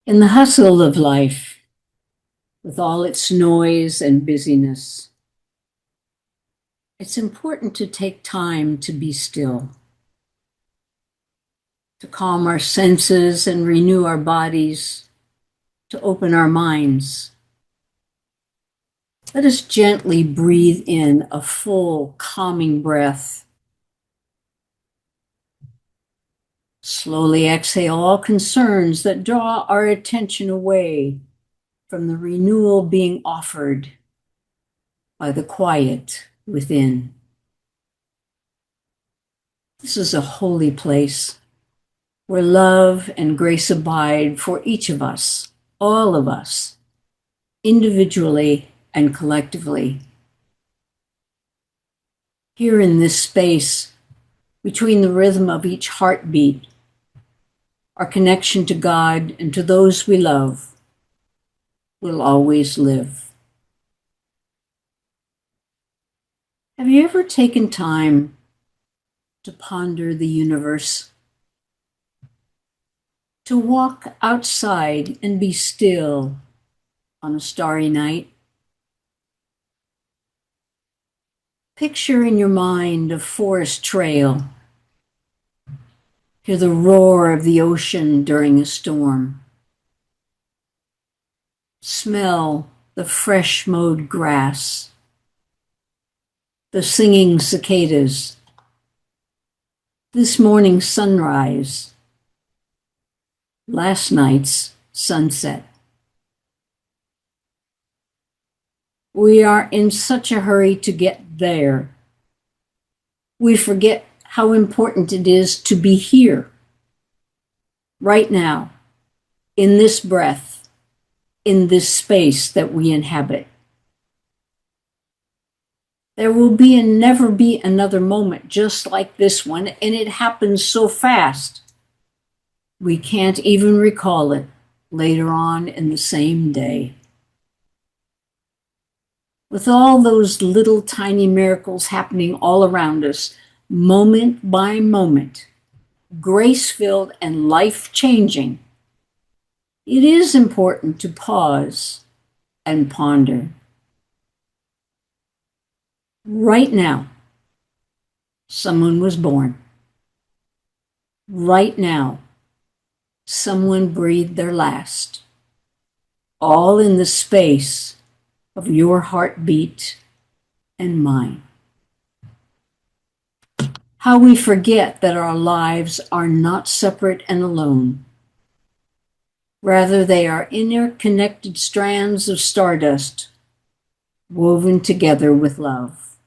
In the hustle of life, with all its noise and busyness, it's important to take time to be still, to calm our senses and renew our bodies, to open our minds. Let us gently breathe in a full, calming breath. Slowly exhale all concerns that draw our attention away from the renewal being offered by the quiet within. This is a holy place where love and grace abide for each of us, all of us, individually and collectively. Here in this space, between the rhythm of each heartbeat, our connection to God and to those we love will always live. Have you ever taken time to ponder the universe? To walk outside and be still on a starry night? Picture in your mind a forest trail. Hear the roar of the ocean during a storm. Smell the fresh mowed grass, the singing cicadas, this morning's sunrise, last night's sunset. We are in such a hurry to get there. We forget how important it is to be here, right now, in this breath, in this space that we inhabit. There will be and never be another moment just like this one, and it happens so fast. We can't even recall it later on in the same day. With all those little tiny miracles happening all around us, moment by moment, grace-filled and life-changing, it is important to pause and ponder. Right now, someone was born. Right now, someone breathed their last, all in the space of your heartbeat and mine. How we forget that our lives are not separate and alone. Rather, they are interconnected strands of stardust woven together with love.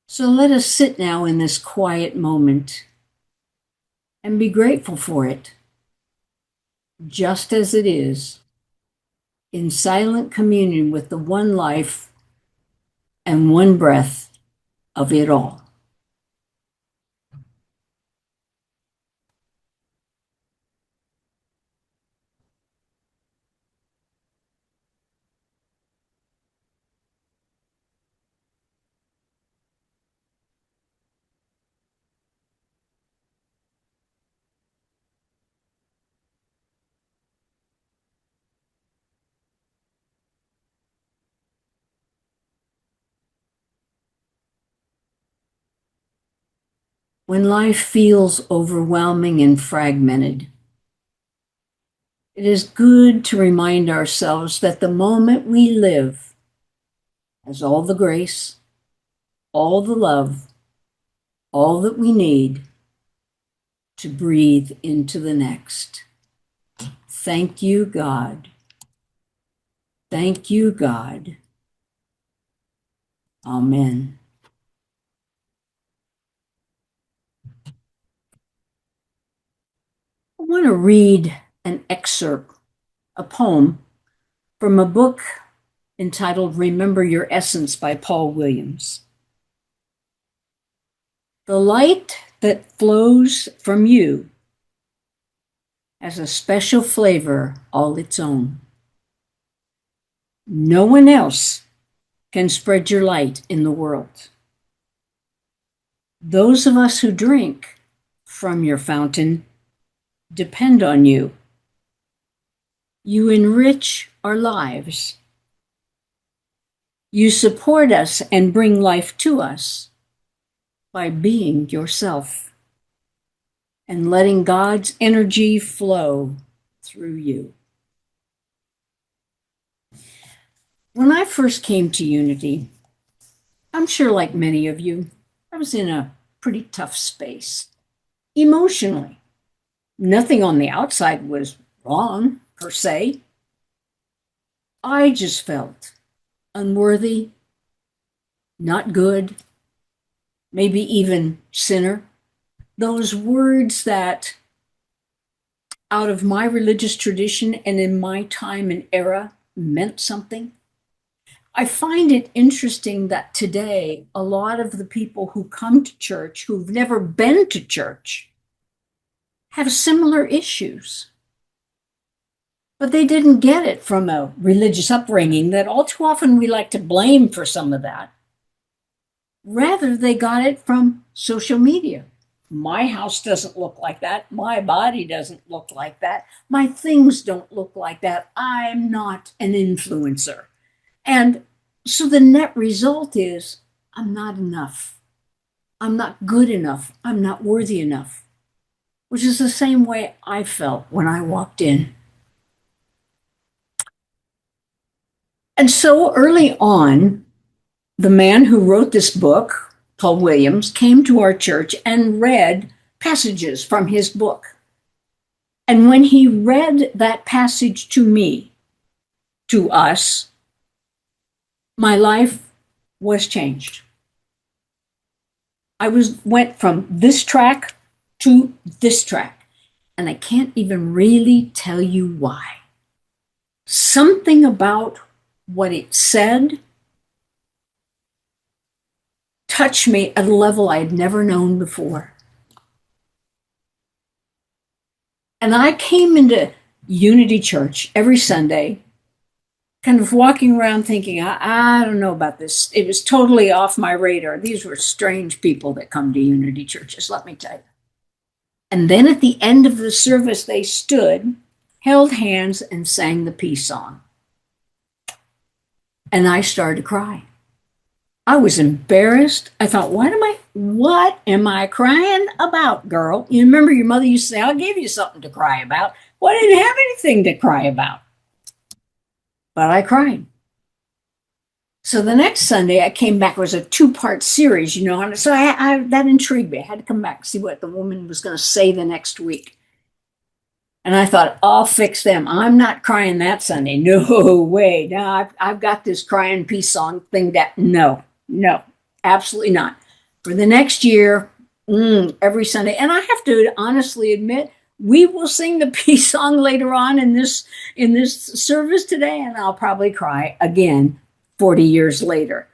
So let us sit now in this quiet moment and be grateful for it, just as it is, in silent communion with the one life and one breath of it all. When life feels overwhelming and fragmented, it is good to remind ourselves that the moment we live has all the grace, all the love, all that we need to breathe into the next. Thank you, God. Thank you, God. Amen. I want to read an excerpt, a poem from a book entitled Remember Your Essence by Paul Williams. The light that flows from you has a special flavor all its own. No one else can spread your light in the world. Those of us who drink from your fountain depend on you. You enrich our lives. You support us and bring life to us by being yourself and letting God's energy flow through you. When I first came to Unity, I'm sure like many of you, I was in a pretty tough space emotionally. Nothing on the outside was wrong, per se. I just felt unworthy, not good, maybe even sinner. Those words that, out of my religious tradition and in my time and era, meant something. I find it interesting that today, a lot of the people who come to church, who've never been to church, have similar issues. But they didn't get it from a religious upbringing that all too often we like to blame for some of that. Rather, they got it from social media. My house doesn't look like that. My body doesn't look like that. My things don't look like that. I'm not an influencer. And so the net result is I'm not enough. I'm not good enough. I'm not worthy enough, which is the same way I felt when I walked in. And so early on, the man who wrote this book, Paul Williams, came to our church and read passages from his book. And when he read that passage to me, to us, my life was changed. I went from this track to this track, and I can't even really tell you why. Something about what it said touched me at a level I had never known before. And I came into Unity Church every Sunday, kind of walking around thinking, I don't know about this. It was totally off my radar. These were strange people that come to Unity churches, let me tell you. And then at the end of the service, they stood, held hands, and sang the peace song. And I started to cry. I was embarrassed. I thought, what am I crying about, girl? You remember your mother used to say, I'll give you something to cry about. Well, I didn't have anything to cry about. But I cried. So the next Sunday I came back. It was a 2-part series, and so that intrigued me. I had to come back and see what the woman was going to say the next week. And I thought, I'll fix them. I'm not crying that Sunday. No way. No, I've got this crying peace song thing no, absolutely not. For the next year, every Sunday, and I have to honestly admit, we will sing the peace song later on in this service today, and I'll probably cry again 40 years later.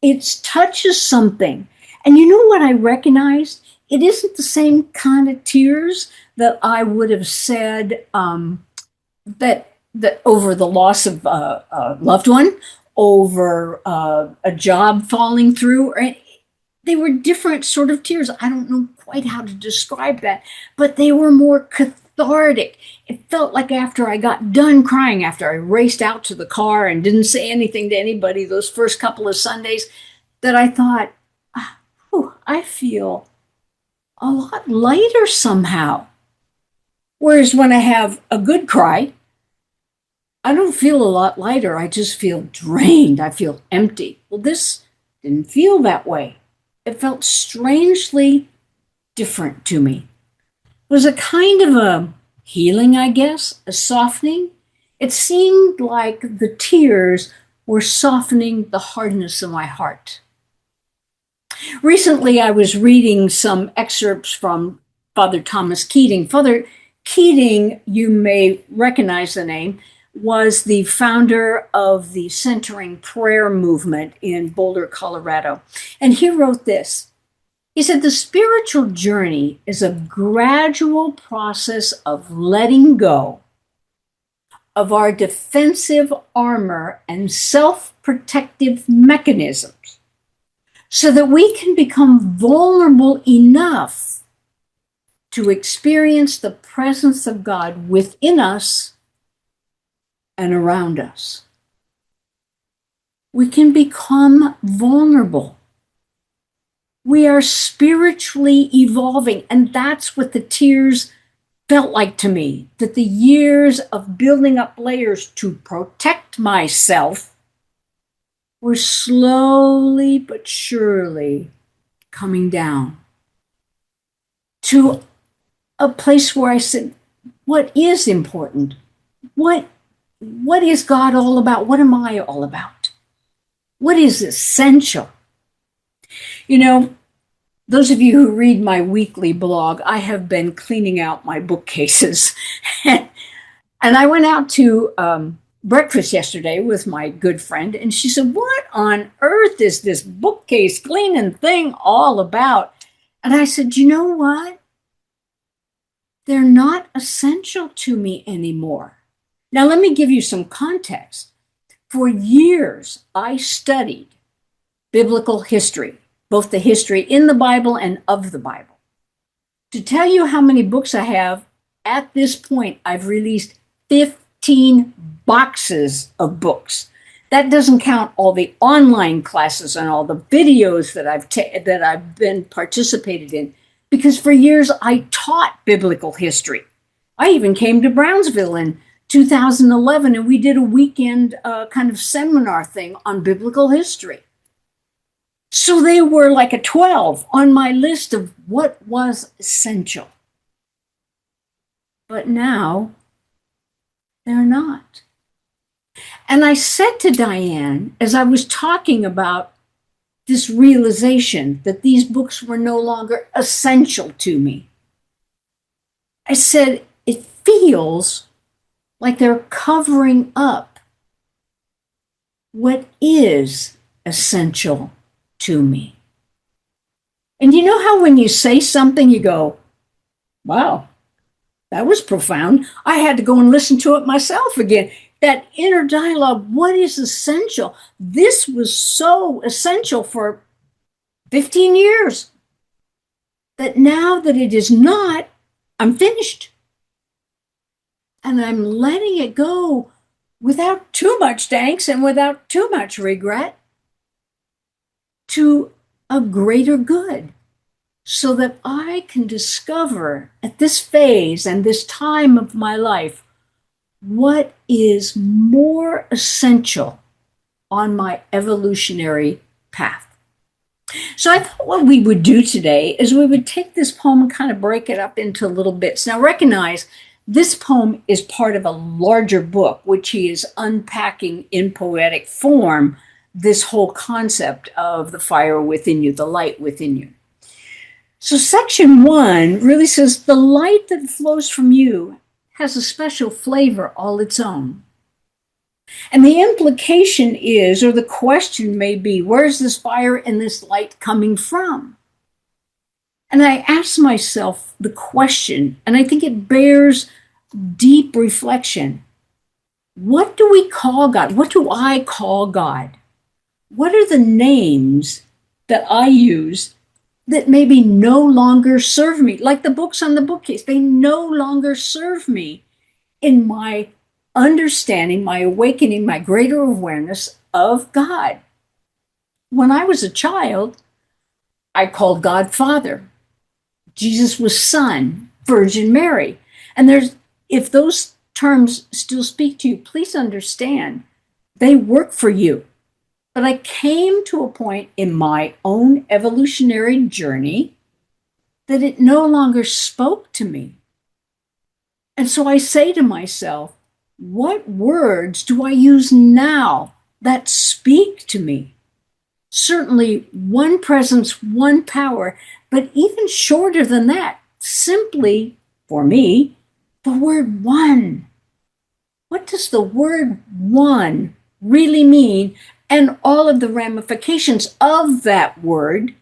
It touches something. And you know what I recognized? It isn't the same kind of tears that I would have said that over the loss of a loved one, over a job falling through. They were different sort of tears. I don't know quite how to describe that, but they were more cathartic. It felt like after I got done crying, after I raced out to the car and didn't say anything to anybody those first couple of Sundays, that I thought, I feel a lot lighter somehow. Whereas when I have a good cry, I don't feel a lot lighter. I just feel drained. I feel empty. Well, this didn't feel that way. It felt strangely different to me. It was a kind of a healing, I guess, a softening. It seemed like the tears were softening the hardness of my heart. Recently, I was reading some excerpts from Father Thomas Keating. Father Keating, you may recognize the name, was the founder of the Centering Prayer movement in Boulder, Colorado. And he wrote this. He said, the spiritual journey is a gradual process of letting go of our defensive armor and self-protective mechanisms so that we can become vulnerable enough to experience the presence of God within us and around us. We can become vulnerable. We are spiritually evolving, and that's what the tears felt like to me, that the years of building up layers to protect myself were slowly but surely coming down to a place where I said, what is important? What is God all about? What am I all about? What is essential? You know, those of you who read my weekly blog, I have been cleaning out my bookcases. And I went out to breakfast yesterday with my good friend, and she said, what on earth is this bookcase cleaning thing all about? And I said, you know what? They're not essential to me anymore. Now, let me give you some context. For years, I studied biblical history, both the history in the Bible and of the Bible. To tell you how many books I have, at this point, I've released 15 boxes of books. That doesn't count all the online classes and all the videos that I've been participated in, because for years I taught biblical history. I even came to Brownsville in 2011, and we did a weekend kind of seminar thing on biblical history. So they were like a 12 on my list of what was essential. But now they're not. And I said to Diane, as I was talking about this realization that these books were no longer essential to me, I said, it feels like they're covering up what is essential to me. And you know how when you say something, you go, wow, that was profound. I had to go and listen to it myself again. That inner dialogue, what is essential? This was so essential for 15 years that now that it is not, I'm finished. And I'm letting it go without too much thanks and without too much regret to a greater good, so that I can discover at this phase and this time of my life what is more essential on my evolutionary path. So I thought what we would do today is we would take this poem and kind of break it up into little bits. Now recognize this poem is part of a larger book, which he is unpacking in poetic form, this whole concept of the fire within you, the light within you. So section 1 really says, the light that flows from you has a special flavor all its own. And the implication is, or the question may be, where's this fire and this light coming from? And I asked myself the question, and I think it bears deep reflection. What do we call God? What do I call God? What are the names that I use that maybe no longer serve me? Like the books on the bookcase, they no longer serve me in my understanding, my awakening, my greater awareness of God. When I was a child, I called God Father. Jesus was Son, Virgin Mary. And if those terms still speak to you, please understand, they work for you. But I came to a point in my own evolutionary journey that it no longer spoke to me. And so I say to myself, what words do I use now that speak to me? Certainly one presence, one power, but even shorter than that, simply, for me, the word one. What does the word one really mean? And all of the ramifications of that word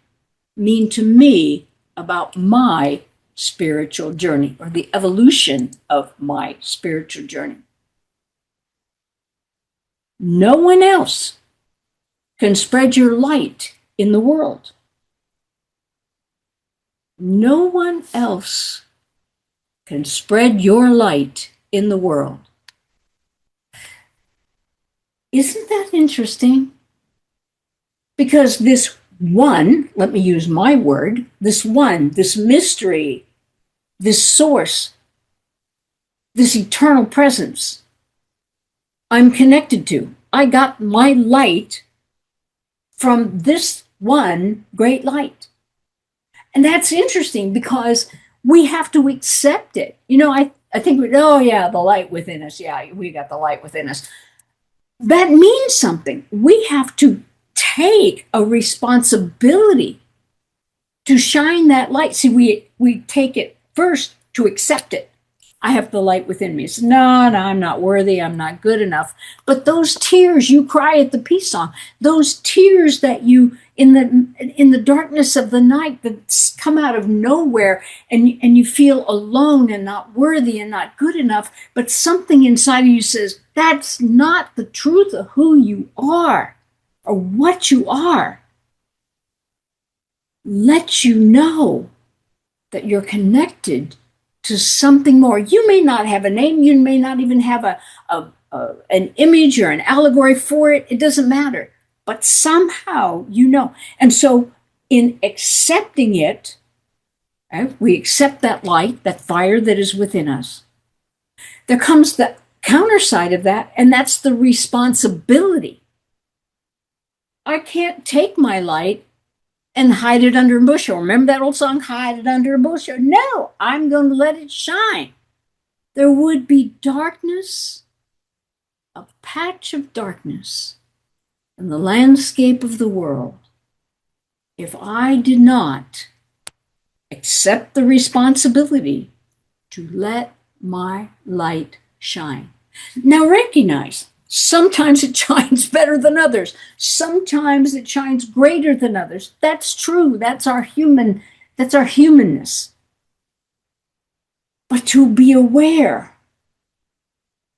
mean to me about my spiritual journey, or the evolution of my spiritual journey. No one else can spread your light in the world. No one else can spread your light in the world. Isn't that interesting? Because this one, let me use my word, this one, this mystery, this source, this eternal presence I'm connected to. I got my light from this one great light. And that's interesting because we have to accept it. I think, oh yeah, the light within us. Yeah, we got the light within us. That means something. We have to take a responsibility to shine that light. See, we take it first to accept it. I have the light within me. It's, no, I'm not worthy. I'm not good enough. But those tears you cry at the peace song, those tears that you in the darkness of the night that come out of nowhere, and you feel alone and not worthy and not good enough, but something inside of you says that's not the truth of who you are or what you are. Let you know that you're connected to something more. You may not have a name. You may not even have an image or an allegory for it. It doesn't matter. But somehow you know. And so in accepting it, right, we accept that light, that fire that is within us. There comes the counter side of that, and that's the responsibility. I can't take my light and hide it under a bushel. Remember that old song, Hide It Under a Bushel? No, I'm going to let it shine. There would be darkness, a patch of darkness in the landscape of the world if I did not accept the responsibility to let my light shine. Now recognize, sometimes it shines better than others. Sometimes it shines greater than others. That's true. That's our humanness. But to be aware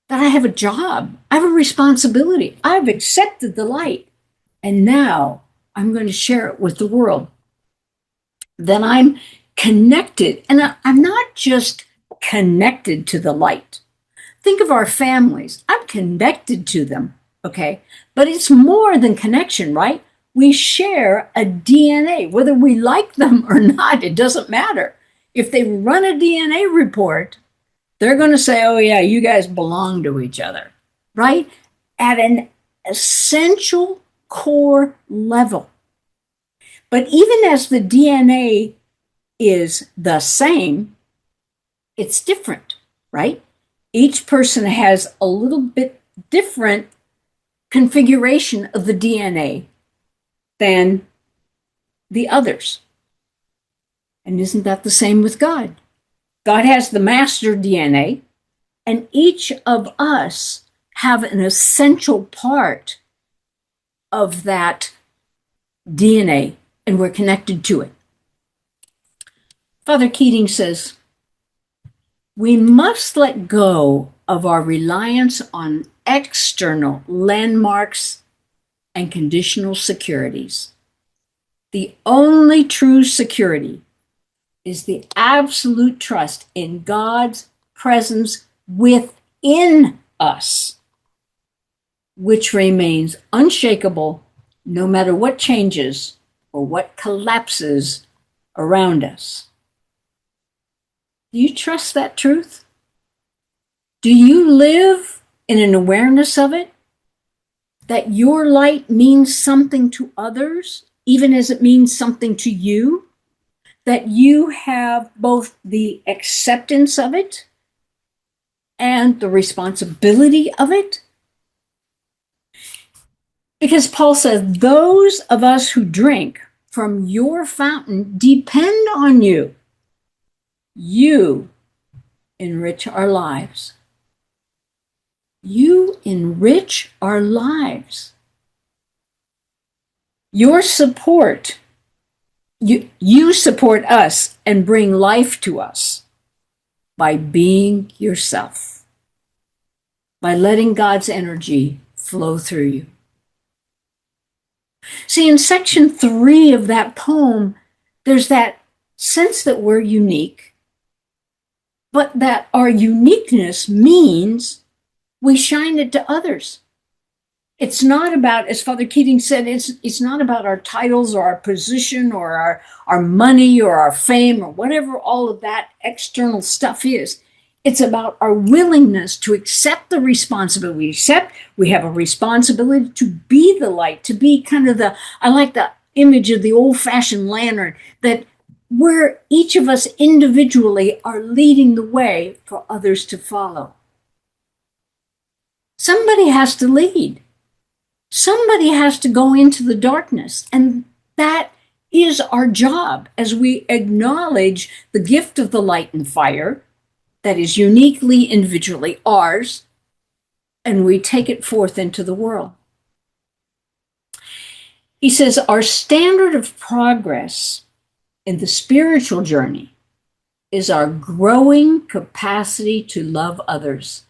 that I have a job, I have a responsibility. I've accepted the light, and now I'm going to share it with the world. Then I'm connected, and I'm not just connected to the light. Think of our families. I'm connected to them, okay? But it's more than connection, right? We share a DNA. Whether we like them or not, it doesn't matter. If they run a DNA report, they're going to say, oh, yeah, you guys belong to each other, right? At an essential core level. But even as the DNA is the same, it's different, right? Each person has a little bit different configuration of the DNA than the others. And isn't that the same with God? God has the master DNA, and each of us have an essential part of that DNA, and we're connected to it. Father Keating says, we must let go of our reliance on external landmarks and conditional securities. The only true security is the absolute trust in God's presence within us, which remains unshakable no matter what changes or what collapses around us. Do you trust that truth? Do you live in an awareness of it? That your light means something to others, even as it means something to you? That you have both the acceptance of it and the responsibility of it? Because Paul says, those of us who drink from your fountain depend on you. You enrich our lives. You enrich our lives. Your support, you support us and bring life to us by being yourself, by letting God's energy flow through you. See, in section 3 of that poem, there's that sense that we're unique, but that our uniqueness means we shine it to others. It's not about, as Father Keating said, it's not about our titles or our position or our money or our fame or whatever all of that external stuff is. It's about our willingness to accept the responsibility. We have a responsibility to be the light, to be kind of I like the image of the old-fashioned lantern, that where each of us individually are leading the way for others to follow. Somebody has to lead. Somebody has to go into the darkness, and that is our job as we acknowledge the gift of the light and fire that is uniquely, individually ours, and we take it forth into the world. He says, our standard of progress in the spiritual journey is our growing capacity to love others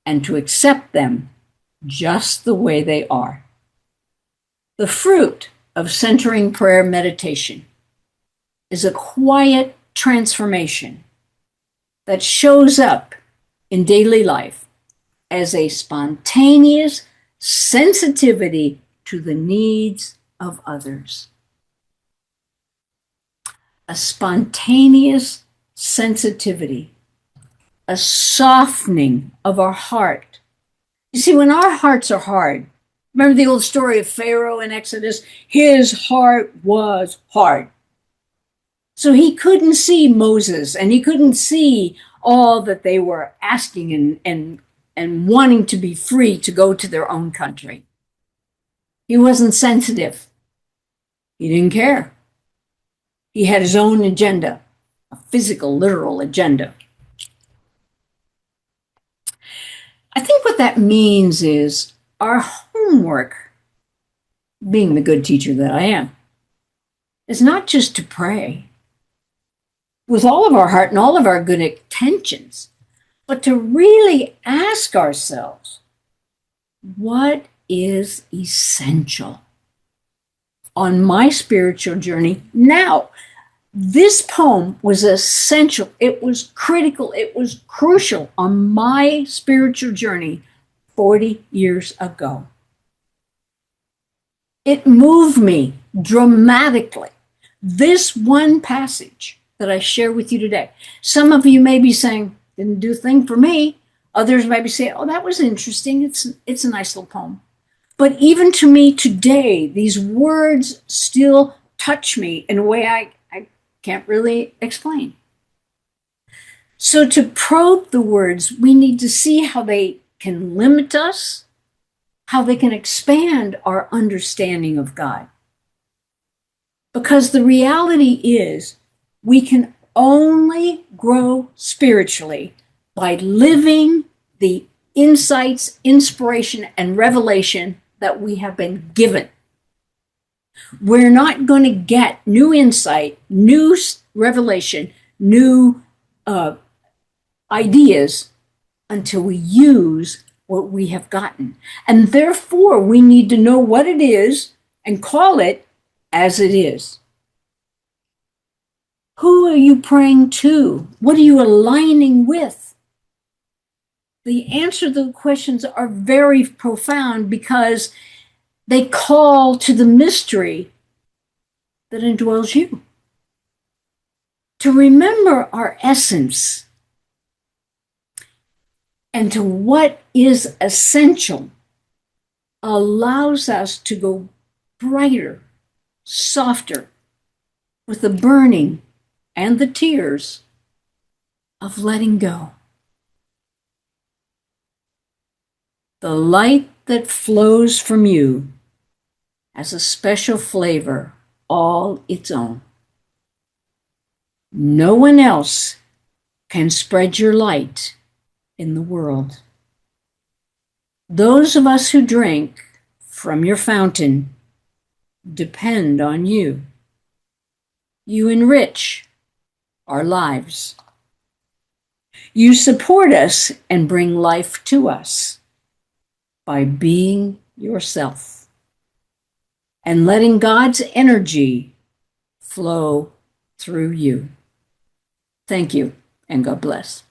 and to accept them just the way they are. The fruit of centering prayer meditation is a quiet transformation that shows up in daily life as a spontaneous sensitivity to the needs of others. A spontaneous sensitivity, a softening of our heart. You see, when our hearts are hard, remember the old story of Pharaoh in Exodus? His heart was hard. So he couldn't see Moses, and he couldn't see all that they were asking and wanting to be free to go to their own country. He wasn't sensitive. He didn't care. He had his own agenda, a physical, literal agenda. I think what that means is our homework, being the good teacher that I am, is not just to pray with all of our heart and all of our good intentions, but to really ask ourselves, what is essential on my spiritual journey now? This poem was essential. It was critical. It was crucial on my spiritual journey 40 years ago. It moved me dramatically. This one passage that I share with you today. Some of you may be saying, didn't do a thing for me. Others may be saying, oh, that was interesting. It's a nice little poem. But even to me today, these words still touch me in a way I can't really explain. So to probe the words, we need to see how they can limit us, how they can expand our understanding of God. Because the reality is, we can only grow spiritually by living the insights, inspiration, and revelation that we have been given. We're not going to get new insight, new revelation, new ideas until we use what we have gotten. And therefore, we need to know what it is and call it as it is. Who are you praying to? What are you aligning with? The answer to the questions are very profound because they call to the mystery that indwells you. To remember our essence and to what is essential allows us to go brighter, softer, with the burning and the tears of letting go. The light that flows from you has a special flavor all its own. No one else can spread your light in the world. Those of us who drink from your fountain depend on you. You enrich our lives. You support us and bring life to us by being yourself and letting God's energy flow through you. Thank you, and God bless.